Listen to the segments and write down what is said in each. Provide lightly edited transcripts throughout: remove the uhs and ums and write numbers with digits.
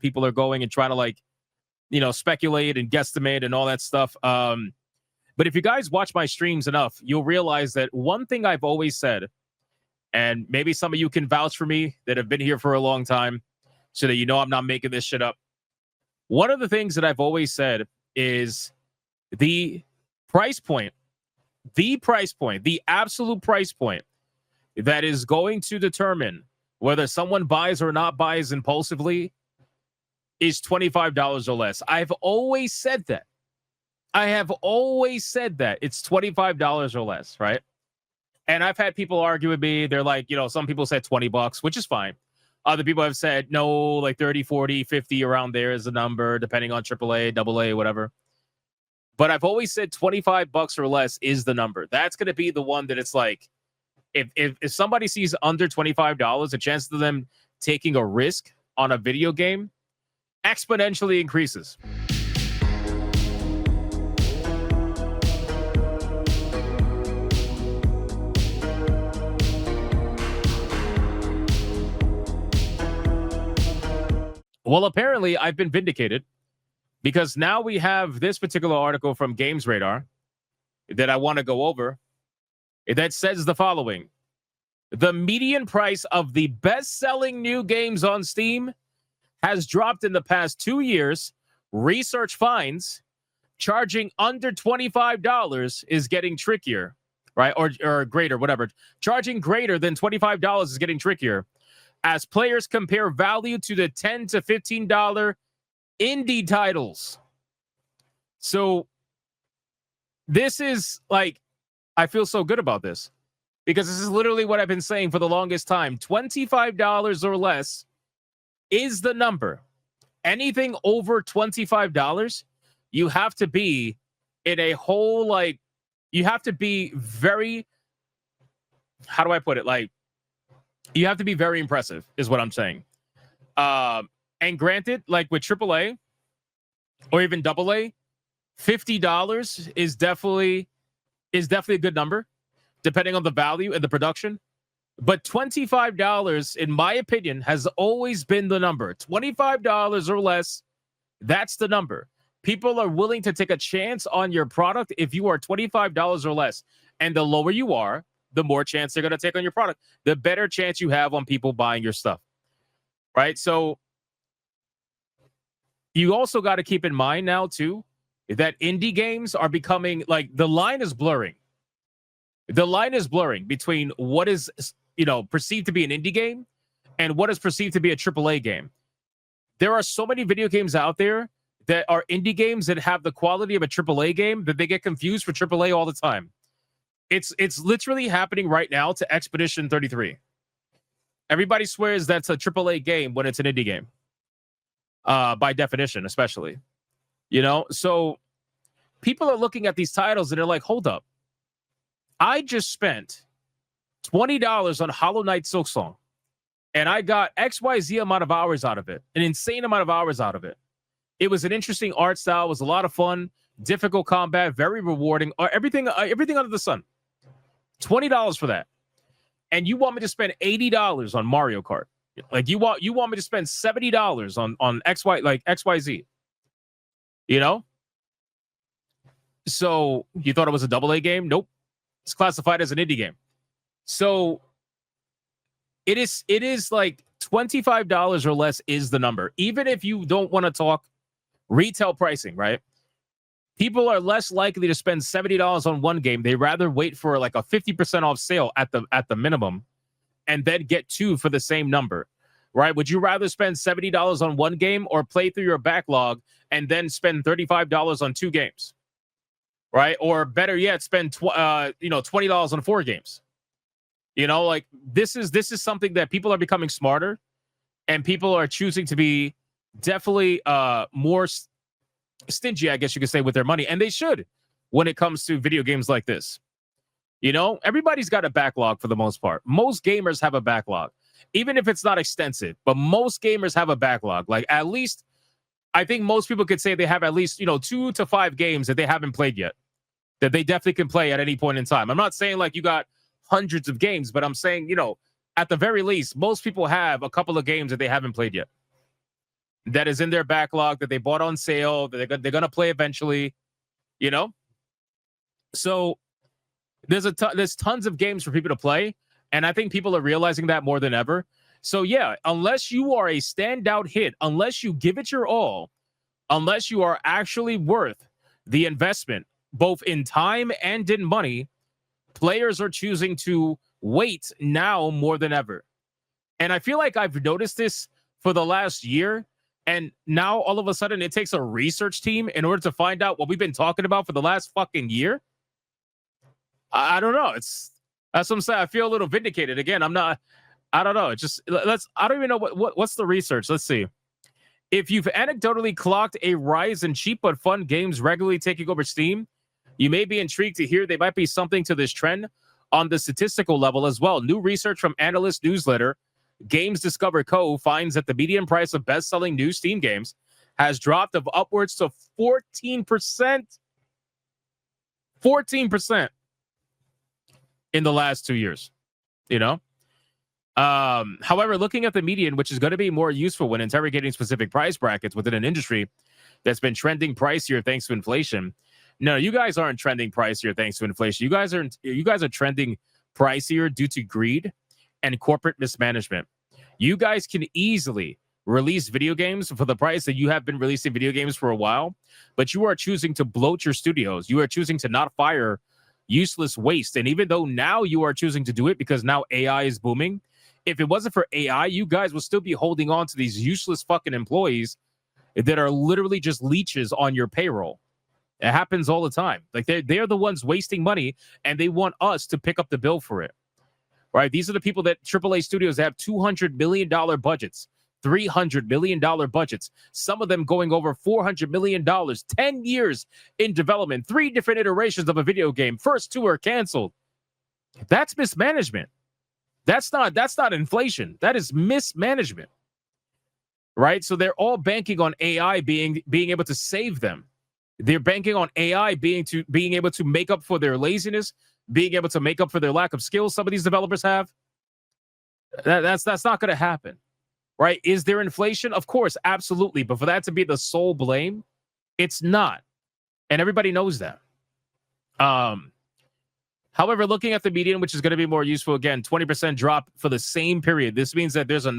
of people are going and trying to like, speculate and guesstimate and all that stuff. But if you guys watch my streams enough, you'll realize that one thing I've always said, and maybe some of you can vouch for me that have been here for a long time, so that I'm not making this shit up. One of the things that I've always said is the price point, the absolute price point that is going to determine whether someone buys or not buys impulsively is $25 or less. I've always said that. I have always said that it's $25 or less, right? And I've had people argue with me. They're like, some people said $20, which is fine. Other people have said, no, like 30, 40, 50 around there is the number, depending on AAA, AA, whatever. But I've always said $25 or less is the number. That's going to be the one that it's like, if somebody sees under $25, the chance of them taking a risk on a video game exponentially increases. Well, apparently I've been vindicated because now we have this particular article from Games Radar that I want to go over that says the following. The median price of the best-selling new games on Steam has dropped in the past 2 years. Research finds charging under $25 is getting trickier, right? Or greater, whatever. Charging greater than $25 is getting trickier as players compare value to the $10 to $15 indie titles. So this is like, I feel so good about this because this is literally what I've been saying for the longest time. $25 or less is the number. Anything over $25, you have to be in a whole, like, you have to be very, how do I put it? Like, you have to be very impressive is what I'm saying. And granted, like with AAA or even AA, $50 is definitely a good number, depending on the value and the production. But $25, in my opinion, has always been the number. $25 or less, that's the number. People are willing to take a chance on your product if you are $25 or less. And the lower you are, the more chance they're going to take on your product, the better chance you have on people buying your stuff, right? So you also got to keep in mind now, too, that indie games are becoming, like, the line is blurring. The line is blurring between what is, perceived to be an indie game and what is perceived to be a AAA game. There are so many video games out there that are indie games that have the quality of a AAA game that they get confused for AAA all the time. It's literally happening right now to Expedition 33. Everybody swears that's a AAA game when it's an indie game. By definition, especially. So people are looking at these titles and they're like, hold up. I just spent $20 on Hollow Knight Silksong, and I got XYZ amount of hours out of it, an insane amount of hours out of it. It was an interesting art style. It was a lot of fun, difficult combat, very rewarding, everything under the sun. $20 for that. And you want me to spend $80 on Mario Kart. Like you want me to spend $70 on XYZ. So you thought it was a AA game? Nope. It's classified as an indie game. So it is like $25 or less is the number. Even if you don't want to talk retail pricing, right? People are less likely to spend $70 on one game. They rather wait for like a 50% off sale at the minimum and then get two for the same number, right? Would you rather spend $70 on one game or play through your backlog and then spend $35 on two games, right? Or better yet, spend $20 on four games. Like this is something that people are becoming smarter, and people are choosing to be definitely more stingy, I guess you could say, with their money, and they should when it comes to video games like this. Everybody's got a backlog for the most part. Most gamers have a backlog, even if it's not extensive, but most gamers have a backlog. Like at least, I think most people could say they have at least, 2 to 5 games that they haven't played yet, that they definitely can play at any point in time. I'm not saying like you got hundreds of games, but I'm saying, at the very least, most people have a couple of games that they haven't played yet. that is in their backlog that they bought on sale that they're going to play eventually, you know? So there's tons of games for people to play, and I think people are realizing that more than ever. So yeah, unless you are a standout hit, unless you give it your all, unless you are actually worth the investment, both in time and in money, players are choosing to wait now more than ever. And I feel like I've noticed this for the last year. And now all of a sudden it takes a research team in order to find out what we've been talking about for the last fucking year. I don't know. That's what I'm saying. I feel a little vindicated. Again, I don't know. It's just I don't even know what's the research. Let's see. If you've anecdotally clocked a rise in cheap but fun games regularly taking over Steam, you may be intrigued to hear there might be something to this trend on the statistical level as well. New research from analyst newsletter Games Discover Co. finds that the median price of best-selling new Steam games has dropped of upwards to 14%. 14% in the last 2 years, you know? However, looking at the median, which is going to be more useful when interrogating specific price brackets within an industry that's been trending pricier thanks to inflation. No, you guys aren't trending pricier thanks to inflation. You guys are trending pricier due to greed and corporate mismanagement. You guys can easily release video games for the price that you have been releasing video games for a while, but you are choosing to bloat your studios. You are choosing to not fire useless waste. And even though now you are choosing to do it because now AI is booming, if it wasn't for AI, you guys would still be holding on to these useless fucking employees that are literally just leeches on your payroll. It happens all the time. Like they're the ones wasting money, and they want us to pick up the bill for it. Right? These are the people that AAA studios have $200 million budgets, $300 million budgets, some of them going over $400 million, 10 years in development, 3 different iterations of a video game. First 2 are canceled. That's mismanagement. That's not inflation. That is mismanagement. Right? So they're all banking on AI being able to save them. They're banking on AI being able to make up for their laziness, being able to make up for their lack of skills some of these developers have. That's not going to happen. Right? Is there inflation? Of course, absolutely. But for that to be the sole blame, it's not. And everybody knows that. However, looking at the median, which is going to be more useful, again, 20% drop for the same period. This means that there's a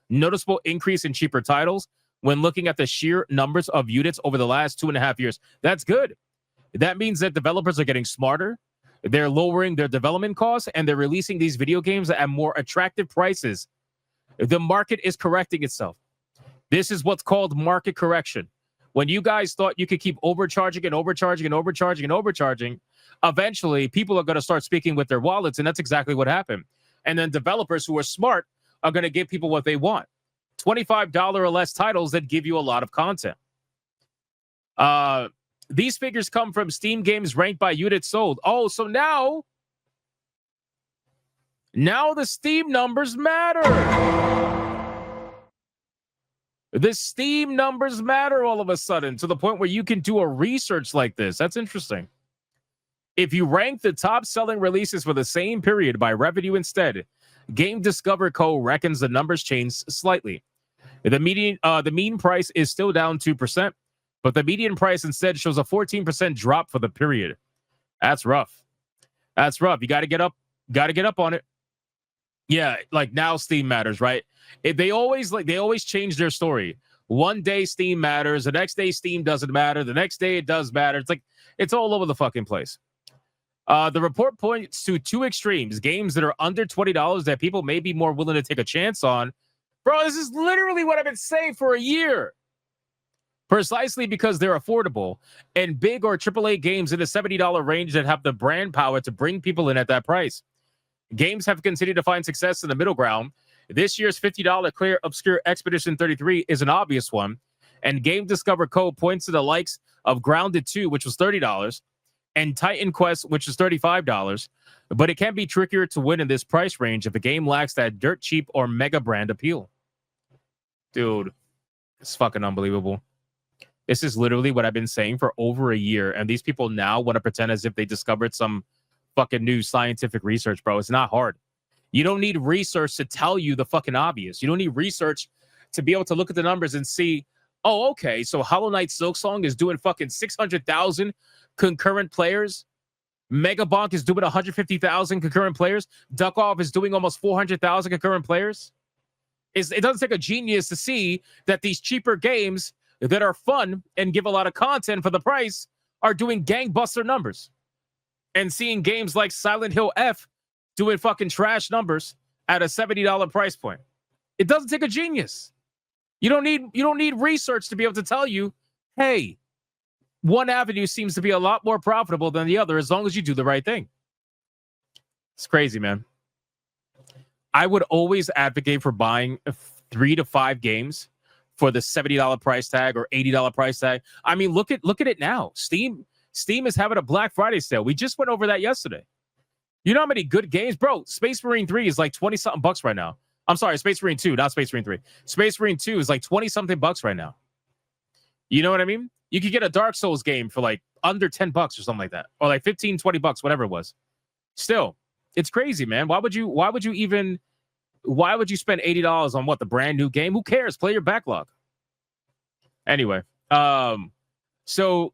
noticeable increase in cheaper titles when looking at the sheer numbers of units over the last 2.5 years. That's good. That means that developers are getting smarter. They're lowering their development costs, and they're releasing these video games at more attractive prices. The market is correcting itself. This is what's called market correction. When you guys thought you could keep overcharging and overcharging and overcharging and overcharging, eventually people are going to start speaking with their wallets, and that's exactly what happened. And then developers who are smart are going to give people what they want. $25 or less titles that give you a lot of content. These figures come from Steam games ranked by units sold. Oh, so now the Steam numbers matter. The Steam numbers matter all of a sudden to the point where you can do a research like this. That's interesting. If you rank the top selling releases for the same period by revenue instead, Game Discover Co. reckons the numbers change slightly. The mean price is still down 2%, but the median price instead shows a 14% drop for the period. That's rough. That's rough. You got to get up on it. Yeah, like now Steam matters, right? They always change their story. One day Steam matters, the next day Steam doesn't matter, the next day it does matter. It's like it's all over the fucking place. The report points to 2 extremes: games that are under $20 that people may be more willing to take a chance on. Bro, this is literally what I've been saying for a year. Precisely because they're affordable, and big or AAA games in the $70 range that have the brand power to bring people in at that price. Games have continued to find success in the middle ground. This year's $50 Clear Obscure Expedition 33 is an obvious one, and Game Discover Co. points to the likes of Grounded 2, which was $30, and Titan Quest, which is $35, but it can be trickier to win in this price range if a game lacks that dirt cheap or mega brand appeal. Dude, it's fucking unbelievable. This is literally what I've been saying for over a year, and these people now want to pretend as if they discovered some fucking new scientific research, bro. It's not hard. You don't need research to tell you the fucking obvious. You don't need research to be able to look at the numbers and see, oh, okay, so Hollow Knight Silksong is doing fucking 600,000 concurrent players. Megabonk is doing 150,000 concurrent players. Duck Off is doing almost 400,000 concurrent players. It doesn't take a genius to see that these cheaper games that are fun and give a lot of content for the price are doing gangbuster numbers. And seeing games like Silent Hill F doing fucking trash numbers at a $70 price point. It doesn't take a genius. You don't need research to be able to tell you, hey, one avenue seems to be a lot more profitable than the other as long as you do the right thing. It's crazy, man. I would always advocate for buying 3 to 5 games for the $70 price tag or $80 price tag. I mean, look at it now. Steam is having a Black Friday sale. We just went over that yesterday. You know how many good games? Bro, Space Marine 3 is like 20-something bucks right now. I'm sorry, Space Marine 2, not Space Marine 3. Space Marine 2 is like 20-something bucks right now. You know what I mean? You could get a Dark Souls game for like under 10 bucks or something like that. Or like 15, 20 bucks, whatever it was. Still, it's crazy, man. Why would you spend $80 on what, the brand new game? Who cares? Play your backlog. Anyway, so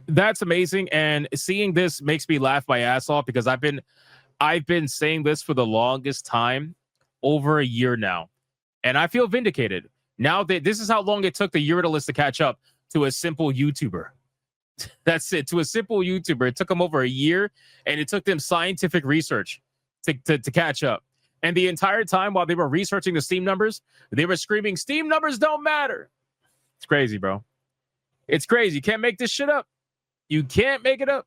that's amazing. And seeing this makes me laugh my ass off because I've been saying this for the longest time, over a year now. And I feel vindicated. Now that this is how long it took the Eurydice to catch up to a simple YouTuber. That's it. To a simple YouTuber. It took them over a year, and it took them scientific research to catch up. And the entire time while they were researching the Steam numbers, they were screaming, Steam numbers don't matter. It's crazy, bro. It's crazy. You can't make this shit up. You can't make it up.